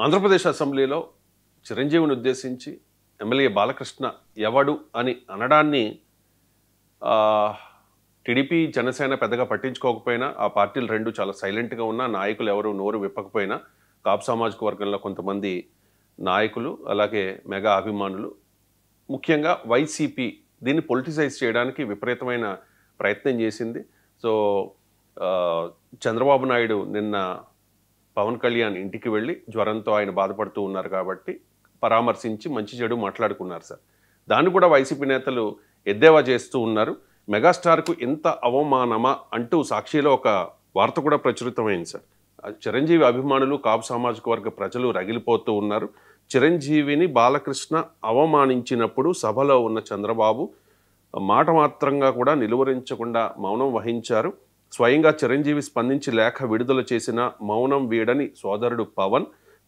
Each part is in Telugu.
ఆంధ్రప్రదేశ్ అసెంబ్లీలో చిరంజీవిని ఉద్దేశించి ఎమ్మెల్యే బాలకృష్ణ ఎవడు అని అనడాన్ని టీడీపీ జనసేన పెద్దగా పట్టించుకోకపోయినా ఆ పార్టీలు రెండు చాలా సైలెంట్గా ఉన్నా నాయకులు ఎవరు నోరు విప్పకపోయినా కాపు సామాజిక వర్గంలో కొంతమంది నాయకులు అలాగే మెగా అభిమానులు ముఖ్యంగా వైసీపీ దీన్ని పొలిటిసైజ్ చేయడానికి విపరీతమైన ప్రయత్నం చేసింది. సో చంద్రబాబు నాయుడు నిన్న పవన్ కళ్యాణ్ ఇంటికి వెళ్ళి జ్వరంతో ఆయన బాధపడుతూ ఉన్నారు కాబట్టి పరామర్శించి మంచి చెడు మాట్లాడుకున్నారు సార్. దాన్ని కూడా వైసీపీ నేతలు ఎద్దేవా చేస్తూ ఉన్నారు. మెగాస్టార్కు ఎంత అవమానమా అంటూ సాక్షిలో ఒక వార్త కూడా ప్రచురితమైంది సార్. చిరంజీవి అభిమానులు కాపు సామాజిక వర్గ ప్రజలు రగిలిపోతూ ఉన్నారు. చిరంజీవిని బాలకృష్ణ అవమానించినప్పుడు సభలో ఉన్న చంద్రబాబు మాట మాత్రంగా కూడా నిలువరించకుండా మౌనం వహించారు. స్వయంగా చిరంజీవి స్పందించి లేఖ విడుదల చేసిన మౌనం వీడని సోదరుడు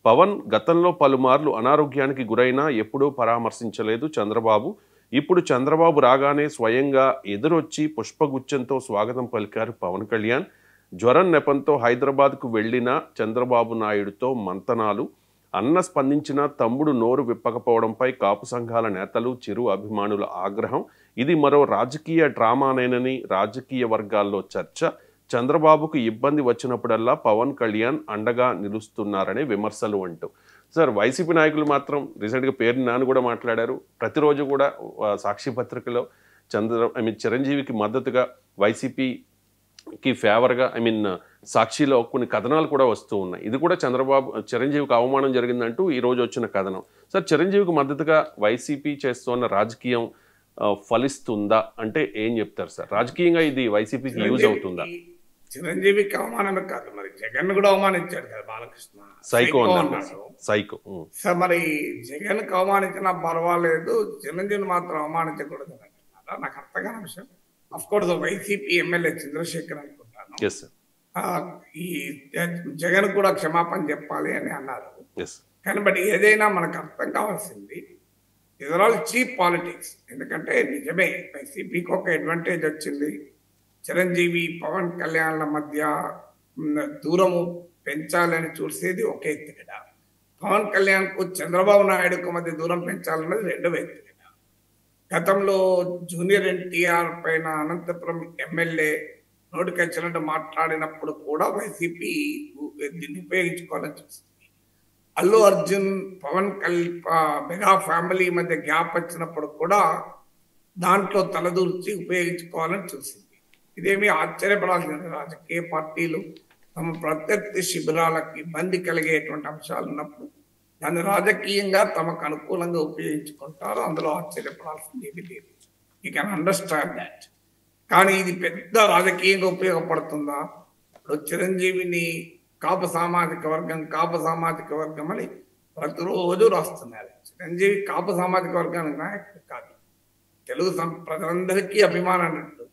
పవన్ గతంలో పలుమార్లు అనారోగ్యానికి గురైనా ఎప్పుడూ పరామర్శించలేదు చంద్రబాబు. ఇప్పుడు చంద్రబాబు రాగానే స్వయంగా ఎదురొచ్చి పుష్పగుచ్చంతో స్వాగతం పలికారు పవన్ కళ్యాణ్. జ్వరం నెపంతో హైదరాబాద్కు వెళ్ళిన చంద్రబాబు నాయుడుతో మంతనాలు. అన్న స్పందించిన తమ్ముడు నోరు విప్పకపోవడంపై కాపు సంఘాల నేతలు చిరు అభిమానుల ఆగ్రహం. ఇది మరో రాజకీయ డ్రామానేనని రాజకీయ వర్గాల్లో చర్చ. చంద్రబాబుకు ఇబ్బంది వచ్చినప్పుడల్లా పవన్ కళ్యాణ్ అండగా నిలుస్తున్నారనే విమర్శలు అంటూ సార్ వైసీపీ నాయకులు మాత్రం రీసెంట్గా పేరు నాని కూడా మాట్లాడారు. ప్రతిరోజు కూడా సాక్షి పత్రికలో చిరంజీవికి మద్దతుగా వైసీపీకి ఫేవర్గా సాక్షిలో కొన్ని కథనాలు కూడా వస్తూ ఉన్నాయి. ఇది కూడా చిరంజీవికి అవమానం జరిగిందంటూ ఈరోజు వచ్చిన కథనం. సార్ చిరంజీవికి మద్దతుగా వైసీపీ చేస్తున్న రాజకీయం ఫలిస్తుందా అంటే ఏం చెప్తారు సార్? రాజకీయంగా ఇది వైసీపీకి యూజ్ అవుతుందా? చిరంజీవికి అవమానమే కాదు, మరి జగన్ కూడా అవమానించాడు కదా బాలకృష్ణ. సైకో అన్నాడు. సైకో సార్, మరి జగన్ కి అవమానించినా పర్వాలేదు, చిరంజీవిని మాత్రం అవమానించకూడదు అంటున్నారా? నాకు అర్థం కాని విషయం. Of course YCP MLA Chandrashekar అనుకుంటాను, ఈ జగన్ కూడా క్షమాపణ చెప్పాలి అని అన్నారు. కానీ బట్ ఏదైనా మనకు అర్థం కావాల్సింది ఇస్ ఆల్ చీప్ పాలిటిక్స్. ఎందుకంటే నిజమే వైసీపీకి ఒక అడ్వాంటేజ్ వచ్చింది. చిరంజీవి పవన్ కళ్యాణ్ల మధ్య దూరము పెంచాలని చూసేది ఒక ఎత్తుగడ, పవన్ కళ్యాణ్కు చంద్రబాబు నాయుడుకు మధ్య దూరం పెంచాలన్నది రెండవ ఎత్తుగడ. గతంలో జూనియర్ ఎన్టీఆర్ పైన అనంతపురం ఎమ్మెల్యే నోటికొచ్చినట్టు మాట్లాడినప్పుడు కూడా వైసీపీ దీన్ని ఉపయోగించుకోవాలని చూసింది. అల్లు అర్జున్ పవన్ మెగా ఫ్యామిలీ మధ్య గ్యాప్ వచ్చినప్పుడు కూడా దాంట్లో తలదూర్చి ఉపయోగించుకోవాలని చూసింది. ఇదేమీ ఆశ్చర్యపడాల్సిన రాజకీయ పార్టీలు తమ ప్రత్యర్థి శిబిరాలకు ఇబ్బంది కలిగేటువంటి అంశాలు ఉన్నప్పుడు దాన్ని రాజకీయంగా తమకు అనుకూలంగా ఉపయోగించుకుంటారు. అందులో ఆశ్చర్యపడాల్సింది ఏమీ లేదు. You can understand that. కానీ ఇది పెద్ద రాజకీయంగా ఉపయోగపడుతుందా? ఇప్పుడు చిరంజీవిని కాపు సామాజిక వర్గం అని ప్రతిరోజు రాస్తున్నారు. చిరంజీవి కాపు సామాజిక వర్గానికి నాయకుడు కాదు, తెలుగు ప్రజలందరికీ అభిమానం అన్నట్టు.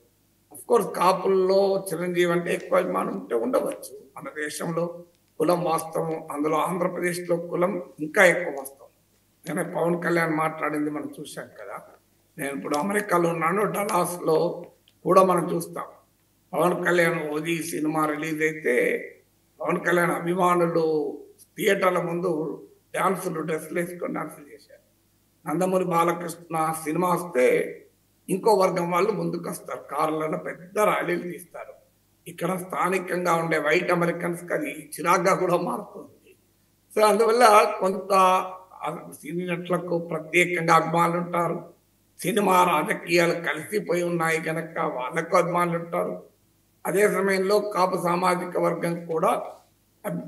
అఫ్ కోర్స్ కాపుల్లో చిరంజీవి అంటే ఎక్కువ అభిమానం ఉంటే ఉండవచ్చు. మన దేశంలో కులం వాస్తవం, అందులో ఆంధ్రప్రదేశ్లో కులం ఇంకా ఎక్కువ వాస్తవం. నేను పవన్ కళ్యాణ్ మాట్లాడింది మనం చూసాం కదా. నేను ఇప్పుడు అమెరికాలో ఉన్నాను, డలాస్లో కూడా మనం చూస్తాం. పవన్ కళ్యాణ్ ఓజీ సినిమా రిలీజ్ అయితే పవన్ కళ్యాణ్ అభిమానులు థియేటర్ల ముందు డ్రెస్సులు వేసుకొని డాన్సులు చేశారు. నందమూరి బాలకృష్ణ సినిమా వస్తే ఇంకో వర్గం వాళ్ళు ముందుకు వస్తారు, కార్లలో పెద్ద ర్యాలీలు తీస్తారు. ఇక్కడ స్థానికంగా ఉండే వైట్ అమెరికన్స్కి అది చిరాగ్గా కూడా మారుతుంది. సో అందువల్ల కొంత సినీ నటులకు ప్రత్యేకంగా అభిమానులు ఉంటారు. సినిమా రాజకీయాలు కలిసిపోయి ఉన్నాయి కనుక వాళ్ళకు అభిమానులు ఉంటారు. అదే సమయంలో కాపు సామాజిక వర్గం కూడా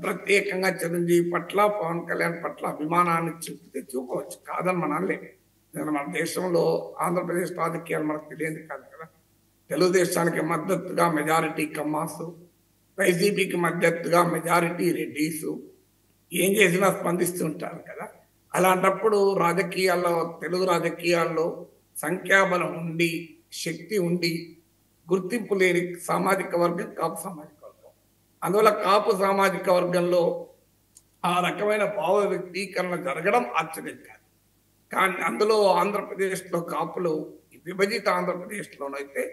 ప్రత్యేకంగా చిరంజీవి పట్ల పవన్ కళ్యాణ్ పట్ల అభిమానాన్ని చూపవచ్చు, కాదని మనం లేదు. మన దేశంలో ఆంధ్రప్రదేశ్ రాజకీయాలు మనకు తెలియదు కాదు కదా. తెలుగుదేశానికి మద్దతుగా మెజారిటీ కమ్మాసు, వైసీపీకి మద్దతుగా మెజారిటీ రెడ్డీసు ఏం చేసినా స్పందిస్తుంటారు కదా. అలాంటప్పుడు రాజకీయాల్లో, తెలుగు రాజకీయాల్లో సంఖ్యాబలం ఉండి శక్తి ఉండి గుర్తింపు లేని సామాజిక వర్గం కాపు సామాజిక వర్గం. అందువల్ల కాపు సామాజిక వర్గంలో ఆ రకమైన భావ వ్యక్తీకరణ జరగడం ఆశ్చర్యం కాదు. కానీ అందులో ఆంధ్రప్రదేశ్లో కాపులు విభజిత ఆంధ్రప్రదేశ్లోనైతే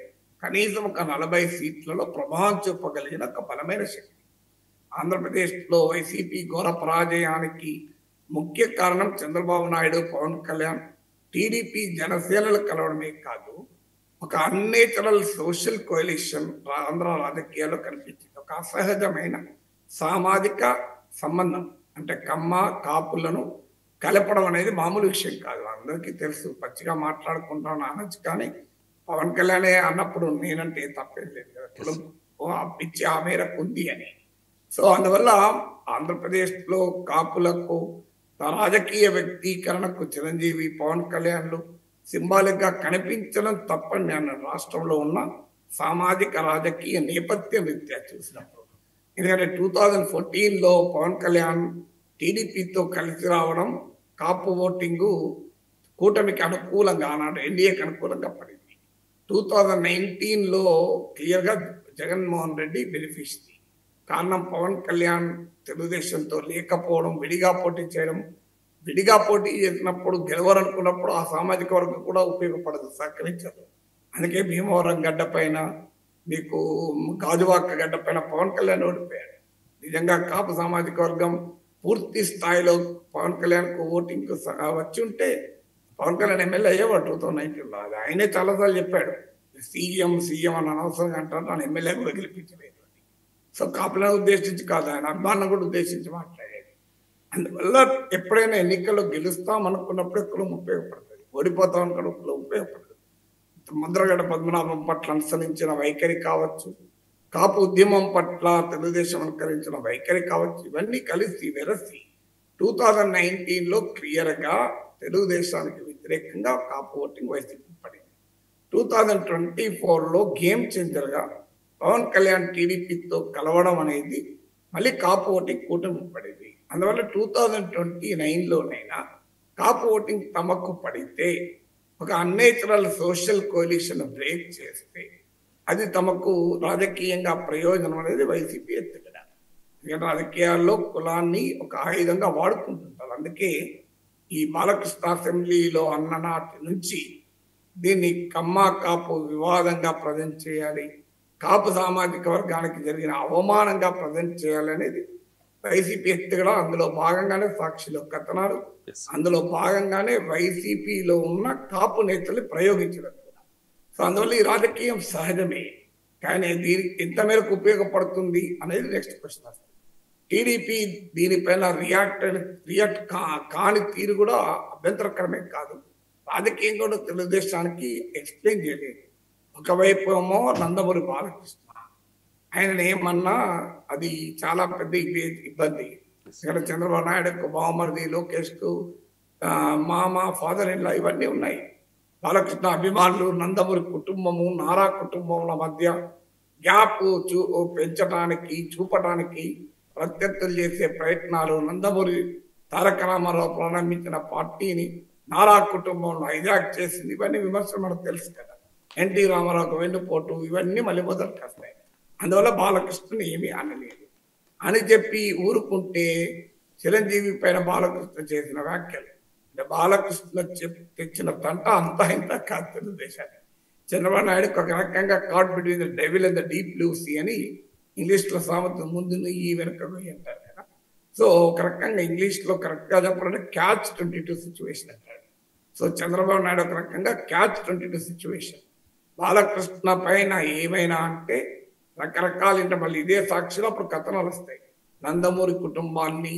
కనీసం ఒక 40 సీట్లలో ప్రభావం చూపగలిగిన ఒక బలమైన శక్తి. ఆంధ్రప్రదేశ్లో వైసీపీ ఘోర పరాజయానికి ముఖ్య కారణం చంద్రబాబు నాయుడు, పవన్ కళ్యాణ్, టీడీపీ, జనసేనలు కలవడమే కాదు, ఒక అన్నేచురల్ సోషల్ కోalition ఆంధ్ర రాజకీయాల్లో కనిపించింది. ఒక అసహజమైన సామాజిక సంబంధం, అంటే కమ్మ కాపులను కలపడం అనేది మామూలు విషయం కాదు. అందరికీ తెలుసు, పచ్చిగా మాట్లాడుకుంటాం అనొచ్చు, కానీ పవన్ కళ్యాణ్ అన్నప్పుడు నేనంటే తప్పేం లేదు కదా, కులం పిచ్చి ఆ మేరకు ఉంది అని. సో అందువల్ల ఆంధ్రప్రదేశ్లో కాపులకు రాజకీయ వ్యక్తీకరణకు చిరంజీవి, పవన్ కళ్యాణ్లు సింబాలిక్ గా కనిపించడం తప్పని నేను రాష్ట్రంలో ఉన్న సామాజిక రాజకీయ నేపథ్యం రీత్యా చూసినప్పుడు. ఎందుకంటే 2014లో పవన్ కళ్యాణ్ టీడీపీతో కలిసి రావడం కాపు ఓటింగు కూటమికి అనుకూలంగా, ఆనాడు ఎన్డీఏకి అనుకూలంగా పడింది. 2019లో క్లియర్గా జగన్మోహన్ రెడ్డి బెనిఫిషరీ. కారణం పవన్ కళ్యాణ్ తెలుగుదేశంతో లేకపోవడం, విడిగా పోటీ చేయడం. విడిగా పోటీ చేసినప్పుడు గెలవాలనుకున్నప్పుడు ఆ సామాజిక వర్గం కూడా ఉపయోగపడదు, సహకరించదు. అందుకే భీమవరం గడ్డ పైన, మీకు గాజువాక గడ్డ పైన పవన్ కళ్యాణ్ ఓడిపోయాడు. నిజంగా కాపు సామాజిక వర్గం పూర్తి స్థాయిలో పవన్ కళ్యాణ్కు ఓటింగ్ వచ్చి ఉంటే పవన్ కళ్యాణ్ ఎమ్మెల్యే అయ్యేవాడు 2019లో. అది ఆయనే చాలాసార్లు చెప్పాడు, సీఎం అని అనవసరంగా అంటారు, నన్ను ఎమ్మెల్యే కూడా గెలిపించలేదు. సో కాపులను ఉద్దేశించి కాదు, ఆయన అభిమానం కూడా ఉద్దేశించి మాట్లాడేది. అందువల్ల ఎప్పుడైనా ఎన్నికల్లో గెలుస్తాం అనుకున్నప్పుడే కులం ఉపయోగపడుతుంది, ఓడిపోతాం అనుకున్న కులం ఉపయోగపడుతుంది. ముద్రగడ పద్మనాభం పట్ల అనుసరించిన వైఖరి కావచ్చు, కాపు ఉద్యమం పట్ల తెలుగుదేశం అనుకరించిన వైఖరి కావచ్చు, ఇవన్నీ కలిసి వెరసి 2019లో క్లియర్గా తెలుగుదేశానికి వ్యతిరేకంగా కాపు ఓటింగ్ వైసీపీ పడింది. 2024లో గేమ్ చేంజర్గా పవన్ కళ్యాణ్ టీడీపీతో కలవడం అనేది మళ్ళీ కాపు ఓటింగ్ కూటమి పడింది. అందువల్ల 2029లోనైనా కాపు ఓటింగ్ తమకు పడితే, ఒక అన్నేచురల్ సోషల్ కోalition బ్రేక్ చేస్తే అది తమకు రాజకీయంగా ప్రయోజనం అనేది వైసీపీ ఎత్తుగడ. ఎందుకంటే రాజకీయాల్లో కులాన్ని ఒక ఆయుధంగా వాడుకుంటుంటారు. అందుకే ఈ బాలకృష్ణ అసెంబ్లీలో అన్న నాటి నుంచి దీన్ని కమ్మ కాపు వివాదంగా ప్రజెంట్ చేయాలి, కాపు సామాజిక వర్గానికి జరిగిన అవమానంగా ప్రజెంట్ చేయాలనేది వైసీపీ ఎత్తుగడ. అందులో భాగంగానే సాక్షిలో కథనాలు, అందులో భాగంగానే వైసీపీలో ఉన్న కాపు నేతలు ప్రయోగించడం కూడా. సో అందువల్ల ఈ రాజకీయం సహజమే, కానీ దీనికి ఎంత మేరకు ఉపయోగపడుతుంది అనేది నెక్స్ట్ క్వశ్చన్ వస్తుంది. టీడీపీ దీనిపైన రియాక్ట్ కాని తీరు కూడా అభ్యంతరకరమే కాదు, రాజకీయం కూడా తెలుగుదేశానికి ఎక్స్ప్లెయిన్ చేయలేదు. ఒకవైపు ఏమో నందమూరి బాలకృష్ణ, ఆయన ఏమన్నా అది చాలా పెద్ద ఇబ్బంది. ఇక్కడ చంద్రబాబు నాయుడుకు బావమరిది, లోకేష్కు మామ, ఫాదర్ ఇన్ లా ఇవన్నీ ఉన్నాయి. బాలకృష్ణ అభిమానులు, నందమూరి కుటుంబము, నారా కుటుంబముల మధ్య గ్యాప్ పెంచడానికి, చూపడానికి ప్రత్యర్థులు చేసే ప్రయత్నాలు, నందమూరి తారక రామారావు ప్రారంభించిన పార్టీని నారా కుటుంబంలో హైజాక్ చేసింది, ఇవన్నీ విమర్శలు మనకు తెలుసు కదా. ఎన్టీ రామారావుకు వెన్నుపోటు, ఇవన్నీ మళ్ళీ మొదటికి వస్తాయి. అందువల్ల బాలకృష్ణని ఏమీ అనలేదు అని చెప్పి ఊరుకుంటే, చిరంజీవి పైన బాలకృష్ణ చేసిన వ్యాఖ్యలు, అంటే బాలకృష్ణ తెచ్చిన తంట అంతా ఇంత కాదు తెలుగుదేశాన్ని. చంద్రబాబు నాయుడుకి ఒక రకంగా caught between the devil and the deep blue sea అని ఇంగ్లీష్లో సామెత, ముందు ఈ వెనక అంటారు కదా. సో ఒక రకంగా ఇంగ్లీష్లో కరెక్ట్గా చెప్పాలంటే క్యాచ్ 22 సిచ్యువేషన్ అంటాడు. సో చంద్రబాబు నాయుడు ఒక రకంగా క్యాచ్ 22 సిచ్యువేషన్. బాలకృష్ణ పైన ఏమైనా అంటే రకరకాల, అంటే మళ్ళీ ఇదే సాక్షిలో అప్పుడు కథనాలు వస్తాయి. నందమూరి కుటుంబాన్ని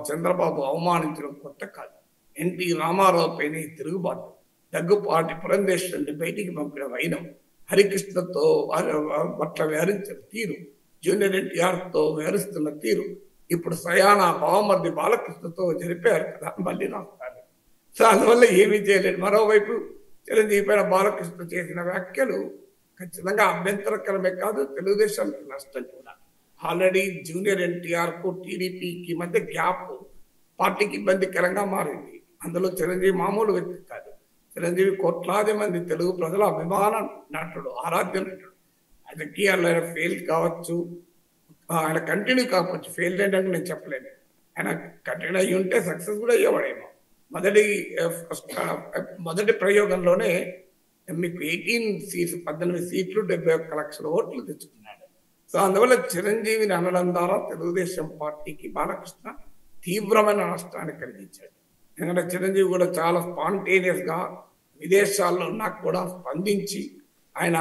చంద్రబాబు అవమానించడం కొత్త కాదు. ఎన్టీ రామారావు పైన తిరుగుబాటు, దగ్గుపాటి పురంధేశ్వరుని బయటికి పంపిన వైనం, హరికృష్ణతో పట్ల వ్యవహరించిన తీరు, జూనియర్ ఎన్టీఆర్తో వ్యవహరిస్తున్న తీరు, ఇప్పుడు సయాన బావమర్ది బాలకృష్ణతో జరిపారు కదా, మళ్ళీ రాస్తారు. సో అందువల్ల ఏమీ చేయలేదు. మరోవైపు చిరంజీవి పైన బాలకృష్ణ చేసిన వ్యాఖ్యలు ఖచ్చితంగా అభ్యంతరకరమే కాదు, తెలుగుదేశానికి నష్టం కూడా. ఆల్రెడీ జూనియర్ ఎన్టీఆర్కు టీడీపీకి మధ్య గ్యాప్ పార్టీకి ఇబ్బందికరంగా మారింది. అందులో చిరంజీవి మామూలు వ్యక్తి కాదు. చిరంజీవి కోట్లాది మంది తెలుగు ప్రజల అభిమాన నటుడు, ఆరాధ్య నటుడు. రాజకీయాల్లో ఆయన ఫెయిల్ కావచ్చు, ఆయన కంటిన్యూ కావచ్చు, ఫెయిల్ ఏంటంటే నేను చెప్పలేను. ఆయన కంటిన్యూ అయ్యి ఉంటే సక్సెస్ కూడా అయ్యేవాడేమో. మొదటి ప్రయోగంలోనే మీకు 18 సీట్లు 71 సీట్లు 71 లక్షల ఓట్లు తెచ్చుకున్నాడు. సో సో అందువల్ల చిరంజీవిని అనడం ద్వారా తెలుగుదేశం పార్టీకి బాలకృష్ణ తీవ్రమైన నష్టాన్ని కలిగించాడు. ఎందుకంటే చిరంజీవి కూడా చాలా స్పాంటేనియస్గా విదేశాల్లో నాకు కూడా స్పందించి ఆయన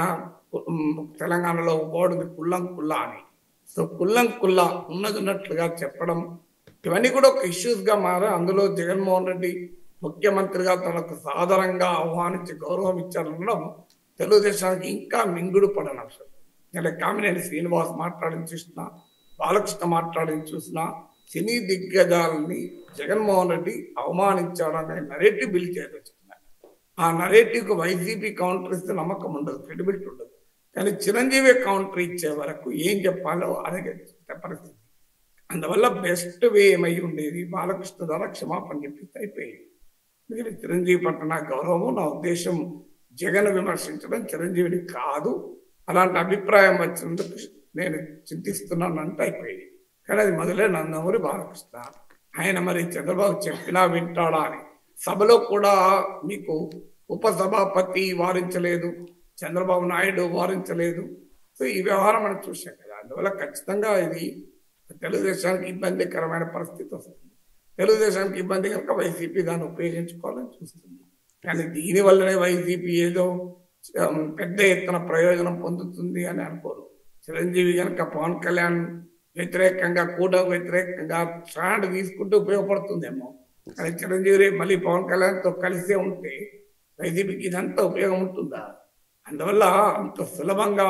తెలంగాణలో ఓడింది కుల్లం కుల్లా అని, సో కుల్లం కుల్లా ఉన్నట్లుగా చెప్పడం, ఇవన్నీ కూడా ఒక ఇష్యూస్గా మారి అందులో జగన్మోహన్ రెడ్డి ముఖ్యమంత్రిగా తనకు సాధారణంగా ఆహ్వానించి గౌరవం ఇచ్చారనడం తెలుగుదేశానికి ఇంకా మింగుడు పడని అంశం. అంటే కామినేని శ్రీనివాస్ మాట్లాడిన చూసినా, బాలకృష్ణ మాట్లాడిన చూసినా సినీ దిగ్గజాలని జగన్మోహన్ రెడ్డి అవమానించాడనే నరేటివ్ బిల్డ్ చేయవచ్చు. ఆ నరేటివ్కి వైసీపీ కౌంటర్ ఇస్తే నమ్మకం ఉండదు, క్రెడిబిలిటీ ఉండదు. కానీ చిరంజీవి కౌంటర్ ఇచ్చే వరకు ఏం చెప్పాలో అదే పరిస్థితి. అందువల్ల బెస్ట్ వే ఏమై ఉండేది, బాలకృష్ణ ద్వారా క్షమాపణ చెప్పిస్తే అయిపోయింది. ఎందుకంటే చిరంజీవి పట్ల నా గౌరవం, నా ఉద్దేశం జగన్ విమర్శించడం చిరంజీవిని కాదు, అలాంటి అభిప్రాయం వచ్చినందుకు నేను చింతిస్తున్నాను అంటే అయిపోయింది. కానీ అది మొదలే నందమూరి బాలకృష్ణ. ఆయన మరి చంద్రబాబు చెప్పినా వింటాడా అని సభలో కూడా మీకు ఉపసభాపతి వారించలేదు, చంద్రబాబు నాయుడు వారించలేదు. సో ఈ వ్యవహారం మనం చూసాం కదా. అందువల్ల ఖచ్చితంగా ఇది తెలుగుదేశానికి ఇబ్బందికరమైన పరిస్థితి వస్తుంది. తెలుగుదేశానికి ఇబ్బంది కనుక వైసీపీ దాన్ని ఉపయోగించుకోవాలని చూస్తుంది. కానీ దీనివల్లనే వైసీపీ ఏదో పెద్ద ఎత్తున ప్రయోజనం పొందుతుంది అని అనుకోరు. చిరంజీవి కనుక పవన్ కళ్యాణ్ వ్యతిరేకంగా కూడా వ్యతిరేకంగా స్టాండ్ తీసుకుంటూ ఉపయోగపడుతుందేమో. కానీ చిరంజీవి మళ్ళీ పవన్ కళ్యాణ్తో కలిసే ఉంటే వైసీపీకి ఇదంతా ఉపయోగం ఉంటుందా? అందువల్ల అంత సులభంగా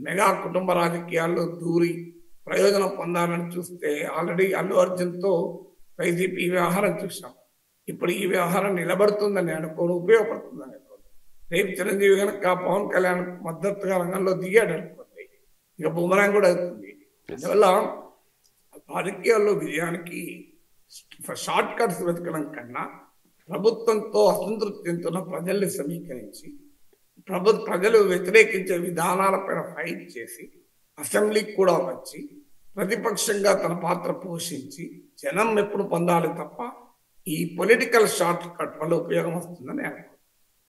మెగా కుటుంబ రాజకీయాల్లో దూరి ప్రయోజనం పొందాలని చూస్తే ఆల్రెడీ అల్లు అర్జున్తో వైసీపీ ఈ వ్యవహారం చూసాం. ఇప్పుడు ఈ వ్యవహారం నిలబడుతుందని అనుకోను, ఉపయోగపడుతుందని అనుకోను. రేపు చిరంజీవి కనుక పవన్ కళ్యాణ్ మద్దతుగా రంగంలో దిగాడు అనుకోండి, ఇక బుమరాంగ్ కూడా అవుతుంది. అందువల్ల రాజకీయాల్లో విజయానికి షార్ట్ కట్స్ వెతకడం కన్నా ప్రభుత్వంతో అసంతృప్తి చెందుతున్న ప్రజల్ని సమీకరించి ప్రజలు వ్యతిరేకించే విధానాలపైన ఫైట్ చేసి అసెంబ్లీకి కూడా వచ్చి ప్రతిపక్షంగా తన పాత్ర పోషించి జనం ఎప్పుడు పొందాలి తప్ప ఈ పొలిటికల్ షార్ట్ కట్ వల్ల ఉపయోగం వస్తుందని అనుకుంటున్నాను.